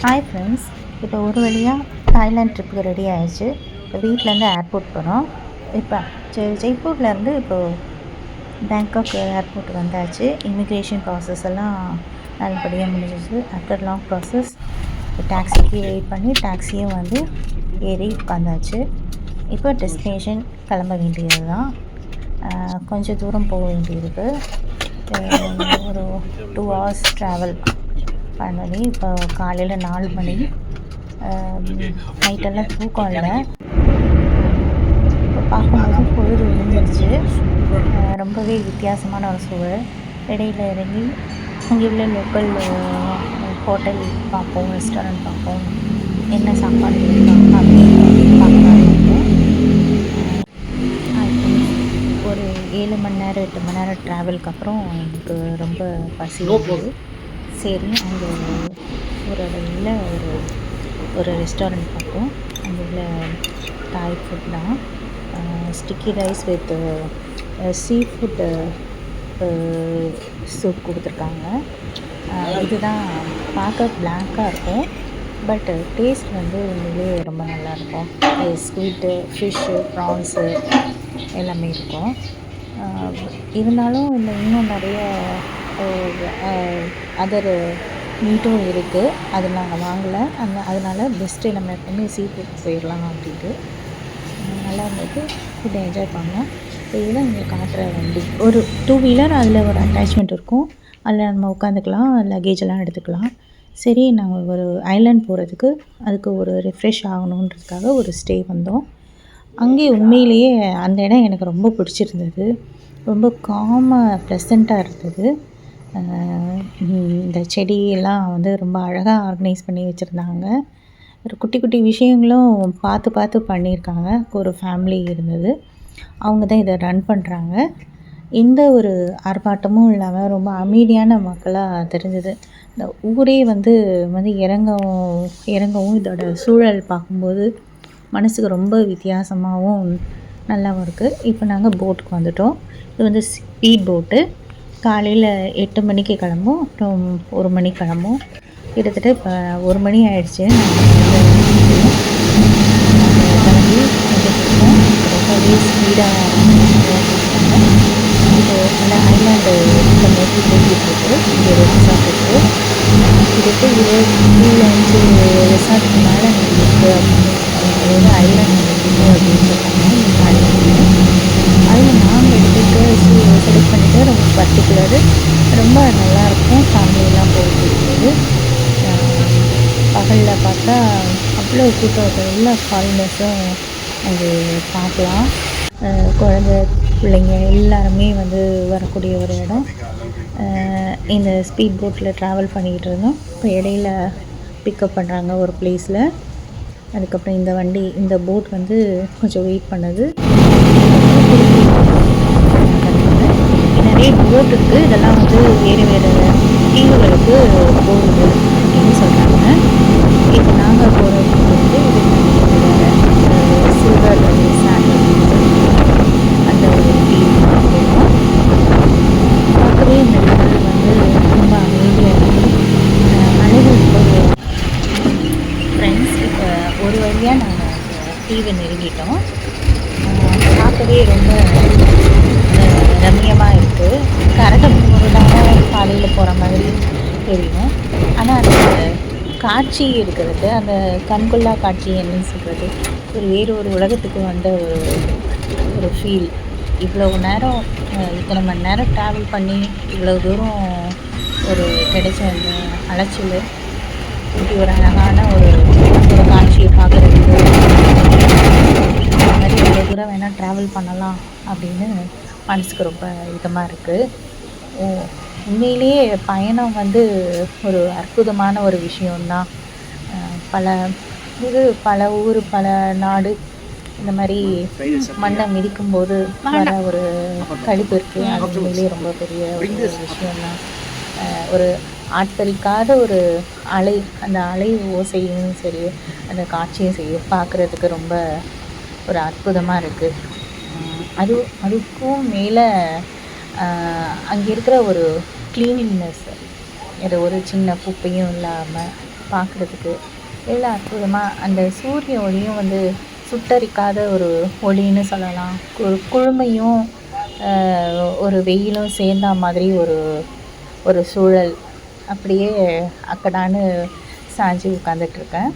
Hi friends, இப்போ ஒரு வழியாக தாய்லாந்து ட்ரிப்புக்கு ரெடி ஆகிடுச்சு. இப்போ வீட்டிலேருந்து ஏர்போர்ட் போகிறோம். இப்போ ஜெய்ப்பூர்லேருந்து இப்போது பேங்காக் ஏர்போர்ட் வந்தாச்சு. இமிக்ரேஷன் ப்ராசஸ் எல்லாம் நல்லபடியாக முடிஞ்சிச்சு. ஆஃப்டர் லாங் ப்ராசஸ் டாக்ஸிக்கு வெயிட் பண்ணி டாக்ஸியும் வந்து ஏறி உட்காந்தாச்சு. இப்போ டெஸ்டினேஷன் கிளம்ப வேண்டியது தான். கொஞ்சம் தூரம் போக வேண்டியிருக்கு. ஒரு 2 hours ட்ராவல் பண்ணி இப்போ காலையில் 4 மணி. நைட்டெல்லாம் தூக்கம் இல்லை. இப்போ பார்க்கும்போது பொழுது விழுந்துருச்சு. ரொம்பவே வித்தியாசமான ஒரு சூழல். இடையில் இறங்கி அங்கே உள்ள லோக்கல் ஹோட்டல் பார்ப்போம், ரெஸ்டாரண்ட் பார்ப்போம், என்ன சாப்பாடு அப்படின்னு பார்க்கலாம். ஒரு 7 மணி நேரம் 8 மணி நேரம் ட்ராவலுக்கு அப்புறம் எனக்கு ரொம்ப பசி இருக்குது. சரி, அங்கே ஒரு இடத்துல ஒரு ரெஸ்டாரண்ட் பார்த்தோம். அங்கே உள்ள தாய் ஃபுட் தான். Sticky rice with sea food soup கொடுத்துருக்காங்க. இதுதான் பார்க்க பிளாக்காக இருக்கும், பட் டேஸ்ட் வந்து உண்மையிலே ரொம்ப நல்லாயிருக்கும். ஸ்வீட்டு, ஃபிஷ்ஷு, ப்ரான்ஸு எல்லாமே இருக்கும். இருந்தாலும் இன்னும் நிறைய அதர் மீட்டும் இருக்குது. அது நாங்கள் வாங்கலை. அதனால் பெஸ்ட்டு நம்ம எப்பவுமே சீ ஃபுட் போயிடலாம் அப்படின்ட்டு. நல்லா இருந்தது. ஃபுட்டை என்ஜாய் பண்ணோம். இப்போ இதுதான் எங்களுக்கு காட்டுற வண்டி. ஒரு 2 வீலர், அதில் ஒரு அட்டாச்மெண்ட் இருக்கும். அதில் நம்ம உட்காந்துக்கலாம், லக்கேஜ் எல்லாம் எடுத்துக்கலாம். சரி, நாங்கள் ஒரு ஐலாண்ட் போகிறதுக்கு அதுக்கு ஒரு ரெஃப்ரெஷ் ஆகணுன்றதுக்காக ஒரு ஸ்டே வந்தோம். அங்கே உண்மையிலேயே அந்த இடம் எனக்கு ரொம்ப பிடிச்சிருந்தது. ரொம்ப காமாக ப்ளசண்ட்டாக இருந்தது. இந்த செடியெல்லாம் வந்து ரொம்ப அழகாக ஆர்கனைஸ் பண்ணி வச்சுருந்தாங்க. ஒரு குட்டி குட்டி விஷயங்களும் பார்த்து பார்த்து பண்ணியிருக்காங்க. ஒரு ஃபேமிலி இருந்தது. அவங்க தான் இதை ரன் பண்ணுறாங்க. எந்த ஒரு ஆர்ப்பாட்டமும் இல்லாமல் ரொம்ப அமைதியான மக்களாக தெரிஞ்சது. இந்த ஊரே வந்து இறங்கவும் இதோட சூழல் பார்க்கும்போது மனசுக்கு ரொம்ப வித்தியாசமாகவும் நல்லாவும் இருக்குது. இப்போ நாங்கள் போட்டுக்கு வந்துட்டோம். இது வந்து ஸ்பீட் போட்டு. காலையில் 8 மணிக்கு கிளம்பும், அப்புறம் 1 மணிக்கு கிளம்பும். கிட்டத்தட்ட இப்போ 1 மணி ஆகிடுச்சு. கிளம்பி வந்துட்டுருக்கோம். ரொம்பவே ஸ்பீடாக இது நல்லா ஐலாண்டு இந்த நோக்கி போய்கிட்டுருக்கு. இங்கே ரெசார்ட்டுக்கு கிட்டத்தட்ட 25 ரெசார்ட்டுக்கு மேலே இருக்குது அப்படின்னு அதாவது ஐலாண்ட் இருக்குது அப்படின்னு சொல்கிறாங்க. இந்த ஐலாண்டு அதில் நாங்கள் எடுத்துகிட்டு செலக்ட் பண்ணிவிட்டு ரொம்ப பர்டிகுலரு ரொம்ப நல்லாயிருக்கும். ஃபேமிலியெல்லாம் போயிட்டு இருக்குது. பகலில் பார்த்தா அவ்வளோ கூட்டம், எல்லா ஃபாரினர்ஸும் அங்கே பார்க்கலாம். குழந்தை பிள்ளைங்க எல்லாருமே வந்து வரக்கூடிய ஒரு இடம். இந்த ஸ்பீட் போட்டில் ட்ராவல் பண்ணிக்கிட்டு இருந்தோம். இப்போ இடையில பிக்கப் பண்ணுறாங்க ஒரு பிளேஸில். அதுக்கப்புறம் இந்த போட் வந்து கொஞ்சம் வெயிட் பண்ணுது. நிறைய போட் இருக்குது. இதெல்லாம் வந்து வேறு வேறு தீவுகளுக்கு போகுது அப்படின்னு சொல்கிறாங்க. இப்போ நாங்கள் போகிறது வந்து வேறு சில்வர் சாண்டல் அந்த ஒரு தீவு போகிறோம். பார்க்கவே இந்த கடல் வந்து ரொம்ப அமைதியாக இருக்குது. அலைகள் போது ஃப்ரெண்ட்ஸ், இப்போ ஒரு வழியாக நாங்கள் தீவை நெருங்கிட்டோம். பார்க்கவே ரொம்ப ரம்மியமாக இருக்குது. கரண்ட் போகிறதால காலையில் போகிற மாதிரி தெரியும். ஆனால் அந்த காட்சி இருக்கிறது, அந்த கண்கொள்ளா காட்சி என்னன்னு சொல்கிறது, வேறு ஒரு உலகத்துக்கு வந்த ஒரு ஃபீல். இவ்வளோ நேரம் இத்தனை மணி நேரம் ட்ராவல் பண்ணி இவ்வளோ தூரம் கிடைச்ச அந்த அலைச்சல், இப்படி ஒரு அழகான ஒரு காட்சியை பார்க்குறதுக்கு இந்த மாதிரி இவ்வளோ தூரம் வேணால் ட்ராவல் பண்ணலாம் அப்படின்னு மனசுக்கு ரொம்ப இதமாக இருக்குது. உண்மையிலேயே பயணம் வந்து ஒரு அற்புதமான ஒரு விஷயம்தான். பல ஊர், பல நாடு, இந்த மாதிரி மண்ணை மிதிக்கும்போது வர ஒரு கழிப்பு இருக்குது. அது உண்மையிலேயே ரொம்ப பெரிய ஒரு விஷயம்தான். ஒரு ஆட்பறிக்காத ஒரு அந்த அலை ஓசையும் சரி, அந்த காட்சியும் சரி பார்க்குறதுக்கு ரொம்ப ஒரு அற்புதமாக இருக்குது. அதுக்கும் மேலே அங்கே இருக்கிற ஒரு க்ளீனினஸ், ஒரு சின்ன குப்பையும் இல்லாமல் பார்க்குறதுக்கு எவ்வளோ அற்புதமாக அந்த சூரிய ஒளியும் வந்து சுட்டரிக்காத ஒரு ஒளின்னு சொல்லலாம். ஒரு குளுமையும் ஒரு வெயிலும் சேர்ந்தா மாதிரி ஒரு ஒரு சூழல். அப்படியே அக்கடான்னு சாஞ்சு உட்காந்துட்ருக்கேன்.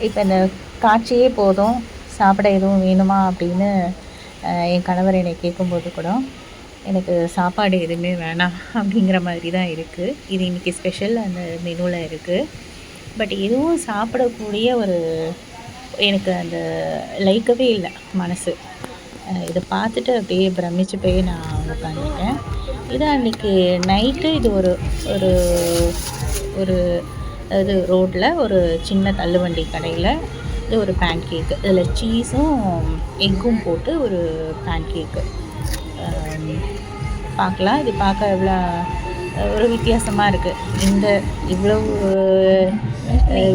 இப்போ இந்த காட்சியே போதும், சாப்பிட எதுவும் வேணுமா அப்படின்னு என் கணவர் என்னை கேட்கும்போது கூட எனக்கு சாப்பாடு எதுவுமே வேணாம் அப்படிங்கிற மாதிரி தான் இருக்குது. இது இன்றைக்கி ஸ்பெஷல் அந்த மெனுவில் இருக்குது. பட் எதுவும் சாப்பிடக்கூடிய ஒரு எனக்கு அந்த லைக்கவே இல்லை மனசு. இதை பார்த்துட்டு அப்படியே பிரமிச்சு போய் நான் உட்காந்துருக்கேன். இது அன்றைக்கி நைட்டு இது ஒரு ஒரு ஒரு அது ரோட்டில் ஒரு சின்ன தள்ளுவண்டி கடையில் இது ஒரு பேன் கேக்கு, இதில் சீஸும் எக்கும் போட்டு ஒரு பேன் கேக்கு பார்க்கலாம். இது பார்க்க எவ்வளோ ஒரு வித்தியாசமாக இருக்குது. இந்த இவ்வளவு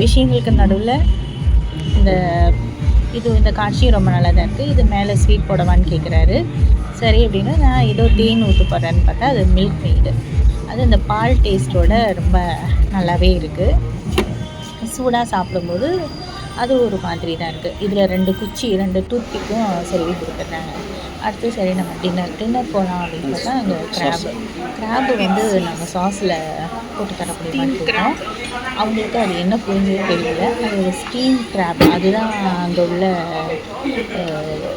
விஷயங்களுக்கு நடுவில் இந்த காட்சியும் ரொம்ப நல்லா தான் இருக்குது. இது மேலே ஸ்வீட் போடவான்னு கேட்குறாரு. சரி அப்படின்னு நான் ஏதோ தேன் ஊற்ற போடுறேன்னு பார்த்தா அது மில்க் மெய்டு. அது இந்த பால் டேஸ்ட்டோட ரொம்ப நல்லாவே இருக்குது. சூடாக சாப்பிடும்போது அது ஒரு மாதிரி தான் இருக்குது. இதில் 2 டூத்பிக்கும் செருவி கொடுத்துட்றாங்க. அடுத்து சரி நம்ம டின்னர் போகலாம் அப்படின்னு பார்த்தா அங்கே கிராபு வந்து நாங்கள் சாஸில் போட்டு தர முடியுமான்னு கேட்டோம். அவங்களுக்கு அது என்ன புரிஞ்சது தெரியல. அது ஒரு ஸ்டீம் கிராப், அதுதான் அங்கே உள்ள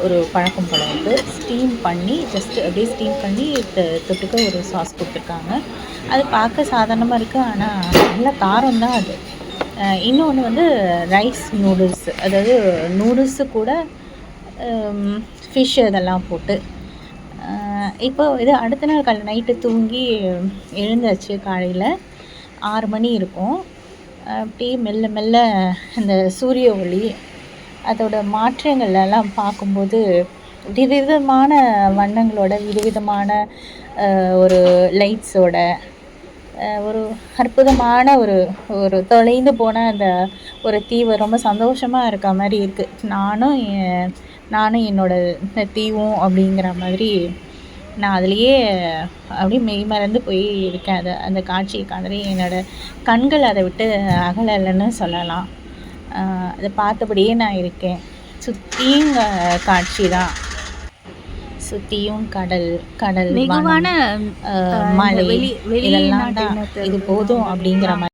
ஒரு பழக்கம் போல இருக்குது. ஸ்டீம் பண்ணி அப்படியே ஸ்டீம் பண்ணி தொட்டுக்க ஒரு சாஸ் கொடுத்துருக்காங்க. அது பார்க்க சாதாரணமாக இருக்குது, ஆனால் நல்ல காரம் தான் அது. இன்னொன்று வந்து ரைஸ் நூடுல்ஸ், அதாவது நூடுல்ஸு கூட ஃபிஷ் இதெல்லாம் போட்டு. இப்போ இது அடுத்த நாள் காலையில் நைட்டு தூங்கி எழுந்தாச்சு. காலையில் 6 மணி இருக்கும். அப்படியே மெல்ல மெல்ல அந்த சூரிய ஒளி அதோட மாற்றங்கள்லாம் பார்க்கும்போது விதவிதமான வண்ணங்களோட விதவிதமான ஒரு லைட்ஸோட ஒரு அற்புதமான ஒரு தொலைந்து போன அந்த ஒரு தீவு ரொம்ப சந்தோஷமாக இருக்க மாதிரி இருக்குது. நானும் என்னோட தீவும் அப்படிங்கிற மாதிரி நான் அதுலேயே அப்படியே மெய் மறந்து போய் இருக்கேன். அந்த காட்சியை காணவே என்னோடய கண்கள் அதை விட்டு அகலலைன்னு சொல்லலாம். அதை பார்த்தபடியே நான் இருக்கேன். சுற்றியும் காட்சி தான், சுற்றியும் கடல் வெகுவான மலை, இதெல்லாம் தான். இது போதும் அப்படிங்கிற மாதிரி